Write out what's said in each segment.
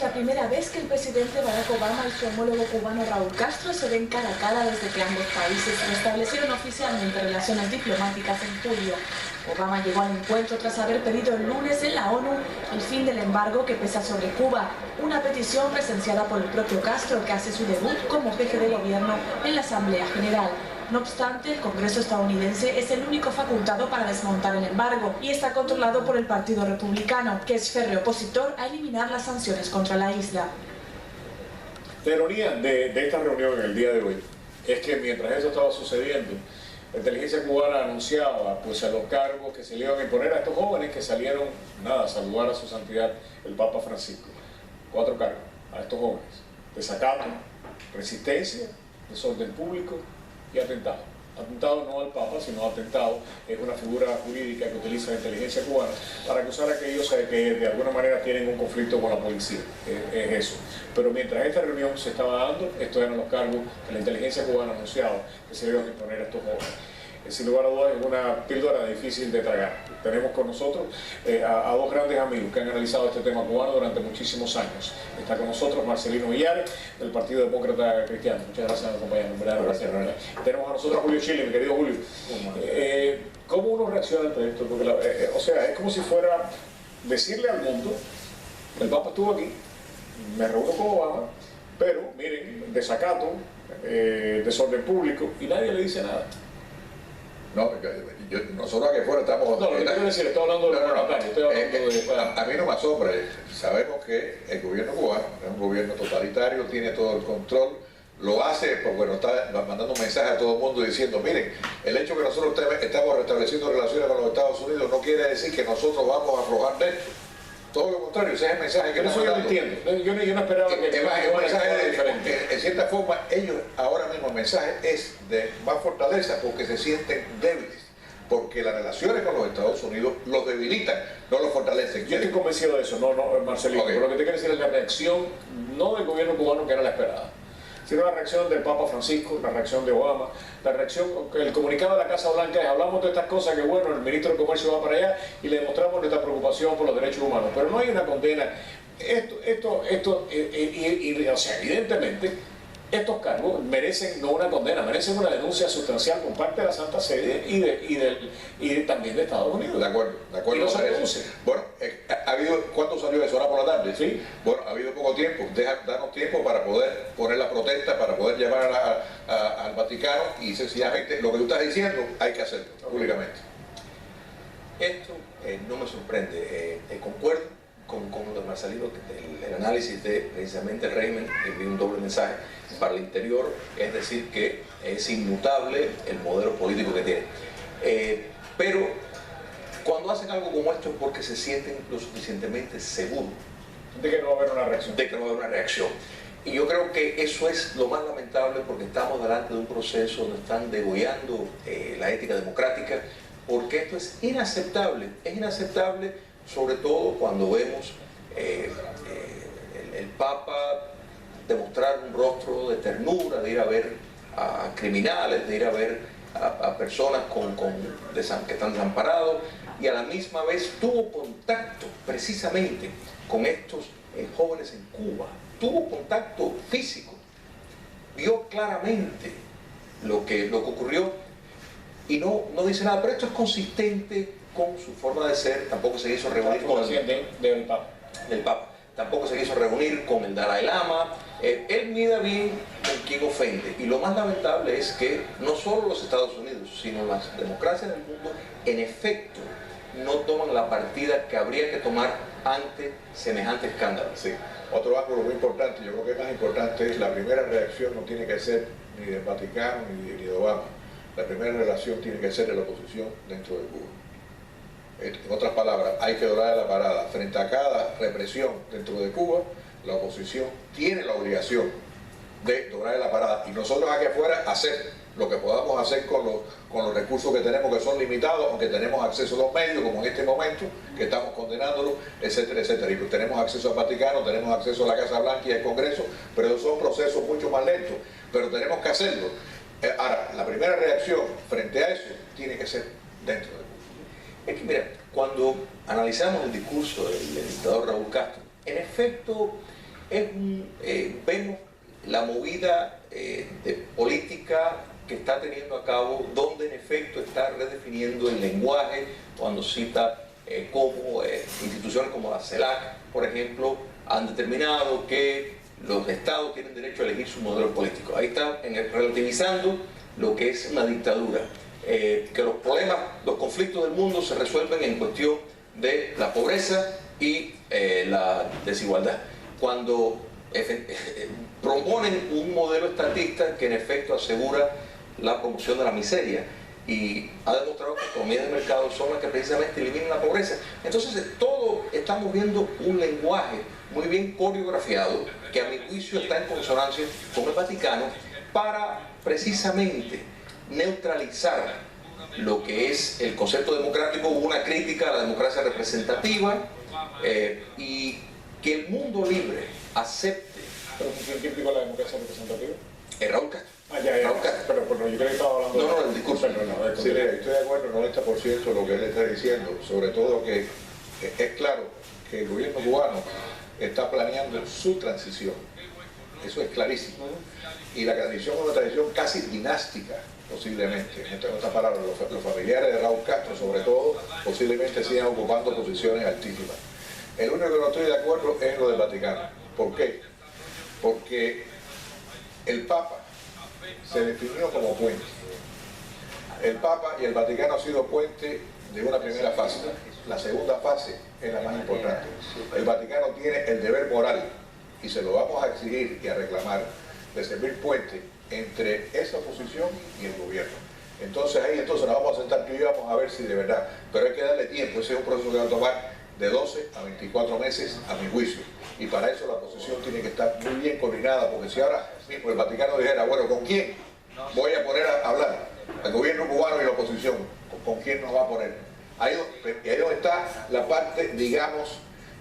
la primera vez que el presidente Barack Obama y su homólogo cubano Raúl Castro se ven cara a cara desde que ambos países restablecieron oficialmente relaciones diplomáticas en julio. Obama llegó al encuentro tras haber pedido el lunes en la ONU el fin del embargo que pesa sobre Cuba, una petición presenciada por el propio Castro, que hace su debut como jefe de gobierno en la Asamblea General. No obstante, el Congreso estadounidense es el único facultado para desmontar el embargo y está controlado por el Partido Republicano, que es férreo opositor a eliminar las sanciones contra la isla. La ironía de esta reunión en el día de hoy es que mientras eso estaba sucediendo, la inteligencia cubana anunciaba pues a los cargos que se le iban a imponer a estos jóvenes que salieron a saludar a su santidad el Papa Francisco. 4 cargos a estos jóvenes: desacato, resistencia, desorden público y atentado. Atentado no al Papa, sino atentado es una figura jurídica que utiliza la inteligencia cubana para acusar a aquellos que de alguna manera tienen un conflicto con la policía. Es eso. Pero mientras esta reunión se estaba dando, estos eran los cargos que la inteligencia cubana anunciaba que se iban a imponer a estos jóvenes. Sin lugar a dudas es una píldora difícil de tragar. Tenemos con nosotros a 2 grandes amigos que han analizado este tema cubano durante muchísimos años. Está con nosotros Marcelino Villares, del Partido Demócrata Cristiano. Muchas gracias por acompañarnos. Gracias. Tenemos a nosotros a Julio Chile, mi querido Julio. ¿Cómo uno reacciona ante esto? Porque o sea, es como si fuera decirle al mundo: el Papa estuvo aquí, me reúno con Obama, pero miren, desacato, desorden público, y nadie le dice nada. No, nosotros aquí afuera estamos... No, estoy hablando de... A mí no me asombra. Sabemos que el gobierno cubano es un gobierno totalitario, tiene todo el control, lo hace, pues bueno, está mandando un mensaje a todo el mundo diciendo: miren, el hecho que nosotros estamos restableciendo relaciones con los Estados Unidos no quiere decir que nosotros vamos a aflojar de esto. Todo lo contrario, ese es el mensaje que eso yo lo entiendo. Yo no esperaba que... Es un mensaje diferente. En cierta forma, ellos ahora mismo el mensaje es de más fortaleza porque se sienten débiles, porque las relaciones con los Estados Unidos los debilitan, no los fortalecen. Yo estoy convencido de eso, Marcelino. Okay. Pero lo que te quiero decir es la reacción, no del gobierno cubano, que era la esperada, sino la reacción del Papa Francisco, la reacción de Obama, la reacción, el comunicado de la Casa Blanca es: hablamos de estas cosas, que bueno, el ministro de Comercio va para allá y le demostramos nuestra preocupación por los derechos humanos, pero no hay una condena. O sea, evidentemente, estos cargos merecen no una condena, merecen una denuncia sustancial por parte de la Santa Sede y también de Estados Unidos. De acuerdo. Y no se reduce. Bueno, ¿cuándo salió eso? ¿Ahora por la tarde? Sí. Bueno, ha habido poco tiempo. Danos tiempo para poder poner la protesta, para poder llamar al Vaticano, y sencillamente lo que tú estás diciendo hay que hacerlo públicamente. Esto no me sorprende. Concuerdo con don Marcelino, el análisis de precisamente el régimen envía un doble mensaje para el interior, es decir, que es inmutable el modelo político que tiene. Pero cuando hacen algo como esto es porque se sienten lo suficientemente seguros de que no va a haber una reacción. De que no va a haber una reacción. Y yo creo que eso es lo más lamentable, porque estamos delante de un proceso donde están degollando la ética democrática, porque esto es inaceptable. Es inaceptable, sobre todo cuando vemos el Papa demostrar un rostro de ternura, de ir a ver a criminales, de ir a ver a personas que están desamparados, y a la misma vez tuvo contacto precisamente con estos jóvenes en Cuba, tuvo contacto físico, vio claramente lo que ocurrió y no dice nada, pero esto es consistente con su forma de ser. Tampoco se quiso reunir con del Papa. Tampoco se quiso reunir con el Dalai Lama. Él mide bien con quien ofende, y lo más lamentable es que no solo los Estados Unidos, sino las democracias del mundo, en efecto, no toman la partida que habría que tomar ante semejante escándalo. Sí. Otro ángulo muy importante, yo creo que más importante, es la primera reacción no tiene que ser ni del Vaticano ni de Obama. La primera reacción tiene que ser de la oposición dentro de Cuba. En otras palabras, hay que doblar la parada. Frente a cada represión dentro de Cuba, la oposición tiene la obligación de doblar la parada, y nosotros aquí afuera hacer lo que podamos hacer con los recursos que tenemos, que son limitados, aunque tenemos acceso a los medios, como en este momento, que estamos condenándolo, etcétera, etcétera. Y tenemos acceso al Vaticano, tenemos acceso a la Casa Blanca y al Congreso, pero son procesos mucho más lentos, pero tenemos que hacerlo. Ahora, la primera reacción frente a eso tiene que ser dentro de Cuba. Es que mira, cuando analizamos el discurso del dictador Raúl Castro, en efecto, vemos la movida de política que está teniendo a cabo, donde en efecto está redefiniendo el lenguaje cuando cita cómo instituciones como la CELAC, por ejemplo, han determinado que los estados tienen derecho a elegir su modelo político. Ahí está relativizando lo que es una dictadura, que los problemas, los conflictos del mundo se resuelven en cuestión de la pobreza y la desigualdad. Cuando proponen un modelo estatista que en efecto asegura la promoción de la miseria y ha demostrado que economías de mercado son las que precisamente eliminan la pobreza. Entonces todos estamos viendo un lenguaje muy bien coreografiado que a mi juicio está en consonancia con el Vaticano para precisamente neutralizar lo que es el concepto democrático. Hubo una crítica a la democracia representativa y que el mundo libre acepte. ¿Pero quién criticó la democracia representativa? Raúl Castro. Raúl Castro. Pero yo creo que estaba hablando... No, el discurso. Sí, mira, estoy de acuerdo en 90% de lo que él está diciendo, sobre todo que es claro que el gobierno cubano está planeando su transición. Eso es clarísimo. Y la transición es una transición casi dinástica, posiblemente. En otras palabras, los familiares de Raúl Castro, sobre todo, posiblemente sigan ocupando posiciones altísimas. El único que no estoy de acuerdo es lo del Vaticano. ¿Por qué? Porque el Papa se definió como puente. El Papa y el Vaticano han sido puente de una primera fase. La segunda fase es la más importante. El Vaticano tiene el deber moral, y se lo vamos a exigir y a reclamar, de servir puente entre esa oposición y el gobierno. Entonces nos vamos a sentar tú y yo, vamos a ver si de verdad, pero hay que darle tiempo. Ese es un proceso que va a tomar de 12 a 24 meses a mi juicio, y para eso la oposición tiene que estar muy bien coordinada, porque si ahora mismo el Vaticano dijera, bueno, ¿con quién voy a poner a hablar? El gobierno cubano y la oposición, ¿con quién nos va a poner? Ahí donde está la parte, digamos,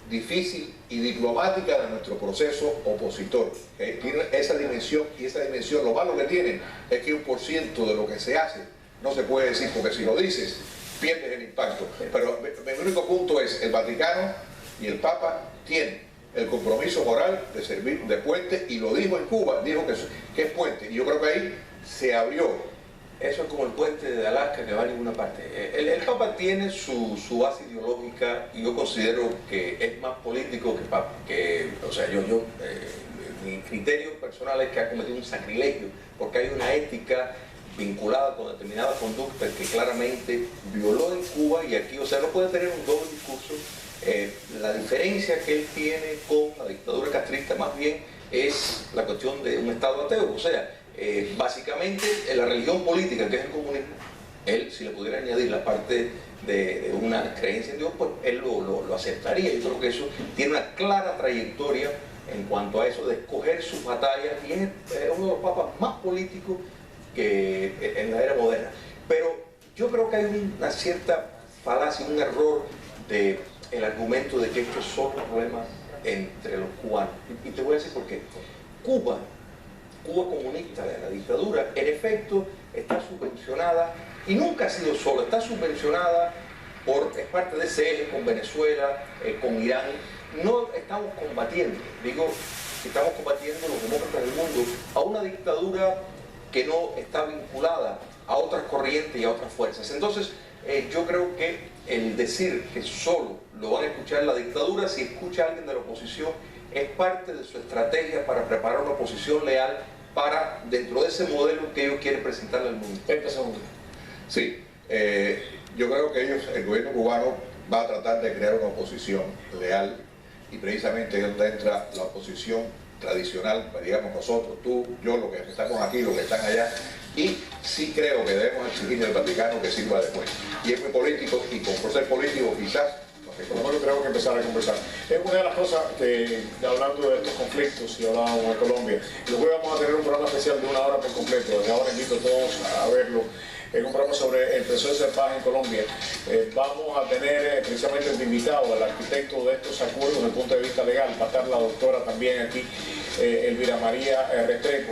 difícil y diplomática de nuestro proceso opositor. Tiene esa dimensión, y esa dimensión, lo malo que tiene es que 1% de lo que se hace no se puede decir, porque si lo dices pierdes el impacto. Pero mi único punto es, el Vaticano y el Papa tienen el compromiso moral de servir de puente, y lo dijo en Cuba, dijo que es puente, y yo creo que ahí se abrió. Eso es como el puente de Alaska que va a ninguna parte. El Papa tiene su base ideológica, y yo considero que es más político que Papa. O sea, mi criterio personal es que ha cometido un sacrilegio, porque hay una ética vinculada con determinadas conductas que claramente violó en Cuba y aquí. O sea, no puede tener un doble discurso. La diferencia que él tiene con la dictadura castrista más bien es la cuestión de un Estado ateo. O sea, básicamente la religión política, que es el comunismo, él, si le pudiera añadir la parte de una creencia en Dios, pues él lo aceptaría. Yo creo que eso tiene una clara trayectoria en cuanto a eso de escoger sus batallas, y es uno de los papas más políticos que en la era moderna. Pero yo creo que hay una cierta falacia, un error del argumento de que esto es solo un problema entre los cubanos. Y te voy a decir por qué. Cuba comunista de la dictadura, en efecto, está subvencionada, y nunca ha sido solo, está subvencionada es parte de ese eje con Venezuela, con Irán. No estamos combatiendo, estamos combatiendo los demócratas del mundo a una dictadura que no está vinculada a otras corrientes y a otras fuerzas. Entonces, yo creo que el decir que solo lo van a escuchar la dictadura, si escucha a alguien de la oposición, es parte de su estrategia para preparar una oposición leal para, dentro de ese modelo que ellos quieren presentarle al mundo. Sí, yo creo que el gobierno cubano va a tratar de crear una oposición leal, y precisamente es donde entra la oposición tradicional, digamos nosotros, tú, yo, los que estamos aquí, los que están allá, y sí creo que debemos exigirle al Vaticano que sirva después. Y es muy político, y por ser político quizás, por lo menos tenemos que empezar a conversar. Es una de las cosas que, hablando de estos conflictos, y hablábamos de Colombia, luego vamos a tener un programa especial de 1 hora por completo. Desde ahora invito a todos a verlo. Es un programa sobre el proceso de paz en Colombia. Vamos a tener precisamente de invitado al arquitecto de estos acuerdos desde el punto de vista legal. Va a estar la doctora también aquí, Elvira María Restrepo.